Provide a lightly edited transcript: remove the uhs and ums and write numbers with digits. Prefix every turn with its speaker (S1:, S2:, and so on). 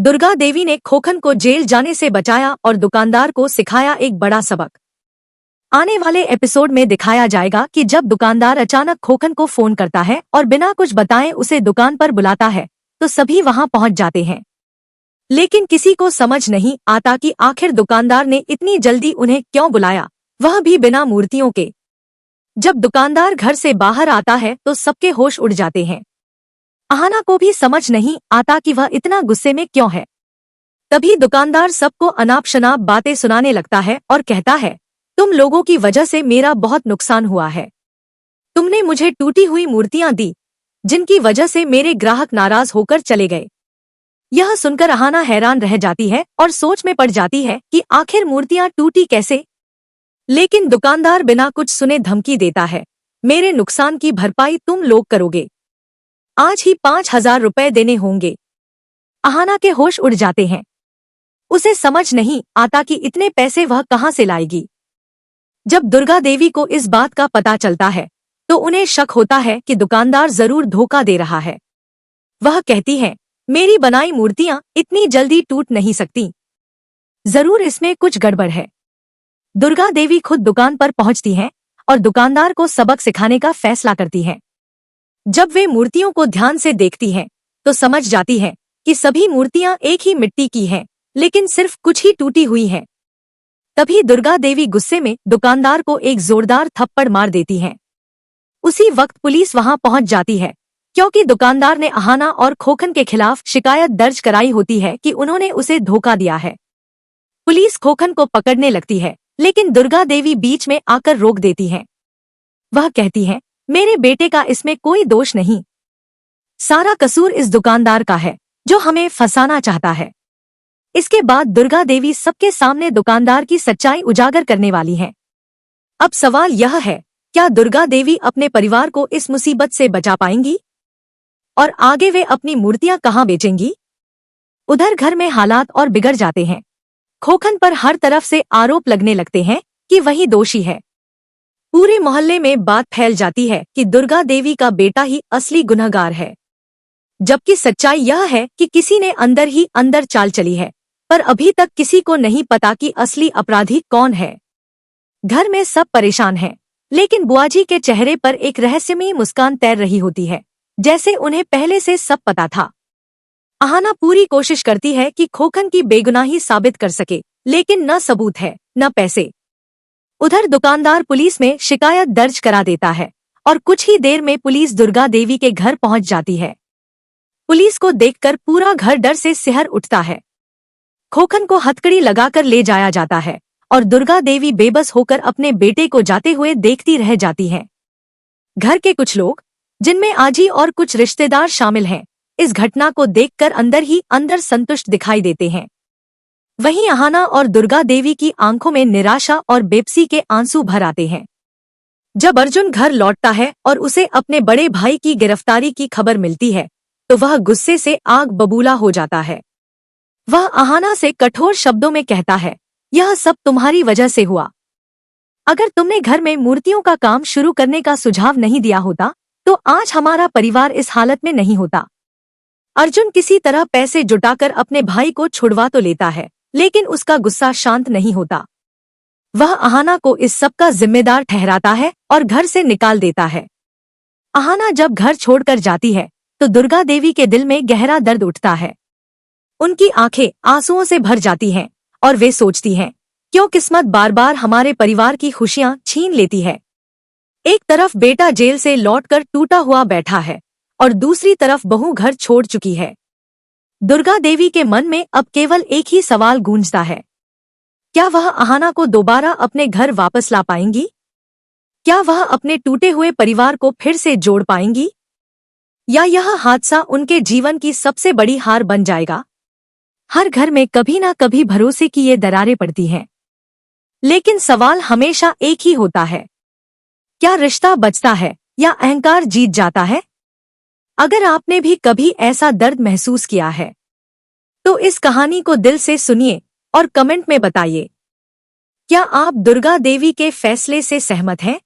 S1: दुर्गा देवी ने खोखन को जेल जाने से बचाया और दुकानदार को सिखाया एक बड़ा सबक। आने वाले एपिसोड में दिखाया जाएगा कि जब दुकानदार अचानक खोखन को फोन करता है और बिना कुछ बताए उसे दुकान पर बुलाता है तो सभी वहां पहुंच जाते हैं। लेकिन किसी को समझ नहीं आता कि आखिर दुकानदार ने इतनी जल्दी उन्हें क्यों बुलाया, वह भी बिना मूर्तियों के। जब दुकानदार घर से बाहर आता है तो सबके होश उड़ जाते हैं। अहाना को भी समझ नहीं आता कि वह इतना गुस्से में क्यों है। तभी दुकानदार सबको अनाप शनाप बातें सुनाने लगता है और कहता है, तुम लोगों की वजह से मेरा बहुत नुकसान हुआ है। तुमने मुझे टूटी हुई मूर्तियां दी जिनकी वजह से मेरे ग्राहक नाराज होकर चले गए। यह सुनकर अहाना हैरान रह जाती है और सोच में पड़ जाती है कि आखिर मूर्तियां टूटी कैसे। लेकिन दुकानदार बिना कुछ सुने धमकी देता है, मेरे नुकसान की भरपाई तुम लोग करोगे, आज ही 5,000 रुपए देने होंगे। अहाना के होश उड़ जाते हैं। उसे समझ नहीं आता कि इतने पैसे वह कहां से लाएगी। जब दुर्गा देवी को इस बात का पता चलता है तो उन्हें शक होता है कि दुकानदार जरूर धोखा दे रहा है। वह कहती है, मेरी बनाई मूर्तियां इतनी जल्दी टूट नहीं सकती, जरूर इसमें कुछ गड़बड़ है। दुर्गा देवी खुद दुकान पर पहुंचती हैं और दुकानदार को सबक सिखाने का फैसला करती हैं। जब वे मूर्तियों को ध्यान से देखती हैं तो समझ जाती है कि सभी मूर्तियां एक ही मिट्टी की हैं, लेकिन सिर्फ कुछ ही टूटी हुई हैं। तभी दुर्गा देवी गुस्से में दुकानदार को एक जोरदार थप्पड़ मार देती हैं। उसी वक्त पुलिस वहां पहुंच जाती है क्योंकि दुकानदार ने अहाना और खोखन के खिलाफ शिकायत दर्ज कराई होती है कि उन्होंने उसे धोखा दिया है। पुलिस खोखन को पकड़ने लगती है लेकिन दुर्गा देवी बीच में आकर रोक देती हैं। वह कहती है, मेरे बेटे का इसमें कोई दोष नहीं, सारा कसूर इस दुकानदार का है जो हमें फंसाना चाहता है। इसके बाद दुर्गा देवी सबके सामने दुकानदार की सच्चाई उजागर करने वाली हैं। अब सवाल यह है, क्या दुर्गा देवी अपने परिवार को इस मुसीबत से बचा पाएंगी और आगे वे अपनी मूर्तियां कहां बेचेंगी। उधर घर में हालात और बिगड़ जाते हैं। खोखन पर हर तरफ से आरोप लगने लगते हैं कि वही दोषी है। पूरे मोहल्ले में बात फैल जाती है कि दुर्गा देवी का बेटा ही असली गुनहगार है, जबकि सच्चाई यह है कि किसी ने अंदर ही अंदर चाल चली है, पर अभी तक किसी को नहीं पता कि असली अपराधी कौन है। घर में सब परेशान हैं, लेकिन बुआजी के चेहरे पर एक रहस्यमयी मुस्कान तैर रही होती है, जैसे उन्हें पहले से सब पता था। अहाना पूरी कोशिश करती है कि खोखन की बेगुनाही साबित कर सके, लेकिन न सबूत है न पैसे। उधर दुकानदार पुलिस में शिकायत दर्ज करा देता है और कुछ ही देर में पुलिस दुर्गा देवी के घर पहुंच जाती है। पुलिस को देखकर पूरा घर डर से सिहर उठता है। खोखन को हथकड़ी लगाकर ले जाया जाता है और दुर्गा देवी बेबस होकर अपने बेटे को जाते हुए देखती रह जाती हैं। घर के कुछ लोग, जिनमें आजी और कुछ रिश्तेदार शामिल हैं, इस घटना को देखकर अंदर ही अंदर संतुष्ट दिखाई देते हैं। वहीं अहाना और दुर्गा देवी की आंखों में निराशा और बेबसी के आंसू भर आते हैं। जब अर्जुन घर लौटता है और उसे अपने बड़े भाई की गिरफ्तारी की खबर मिलती है तो वह गुस्से से आग बबूला हो जाता है। वह अहाना से कठोर शब्दों में कहता है, यह सब तुम्हारी वजह से हुआ। अगर तुमने घर में मूर्तियों का काम शुरू करने का सुझाव नहीं दिया होता तो आज हमारा परिवार इस हालत में नहीं होता। अर्जुन किसी तरह पैसे जुटाकर अपने भाई को छुड़वा तो लेता है, लेकिन उसका गुस्सा शांत नहीं होता। वह अहाना को इस सब का जिम्मेदार ठहराता है और घर से निकाल देता है। अहाना जब घर छोड़कर जाती है तो दुर्गा देवी के दिल में गहरा दर्द उठता है। उनकी आंखें आंसुओं से भर जाती हैं और वे सोचती हैं, क्यों किस्मत बार बार हमारे परिवार की खुशियां छीन लेती है। एक तरफ बेटा जेल से लौटकर टूटा हुआ बैठा है और दूसरी तरफ बहू घर छोड़ चुकी है। दुर्गा देवी के मन में अब केवल एक ही सवाल गूंजता है, क्या वह अहाना को दोबारा अपने घर वापस ला पाएंगी? क्या वह अपने टूटे हुए परिवार को फिर से जोड़ पाएंगी? या यह हादसा उनके जीवन की सबसे बड़ी हार बन जाएगा? हर घर में कभी ना कभी भरोसे की ये दरारें पड़ती हैं, लेकिन सवाल हमेशा एक ही होता है, क्या रिश्ता बचता है या अहंकार जीत जाता है? अगर आपने भी कभी ऐसा दर्द महसूस किया है तो इस कहानी को दिल से सुनिए और कमेंट में बताइए, क्या आप दुर्गा देवी के फैसले से सहमत हैं